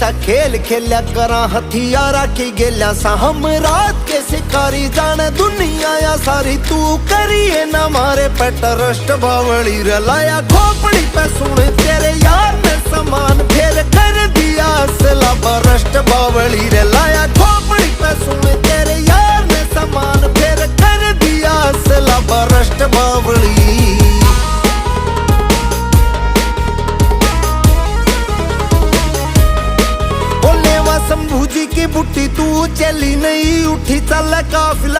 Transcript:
सा खेल खेल्या करा हथियारा की गेल्या सा हम रात के शिकारी जाने दुनिया या सारी तू करिए ना मारे पे ट्रस्ट बावली रलाया खोपड़ी पे सुने तेरे यार ने समान फिर कर दिया असला बरस्ट बावली रलाया खोपड़ी पे सुने तेरे यार ने समान फिर कर दिया असला बरस्ट बावली। शंभू जी की बुट्टी तू चली नहीं उठी चल काफिला।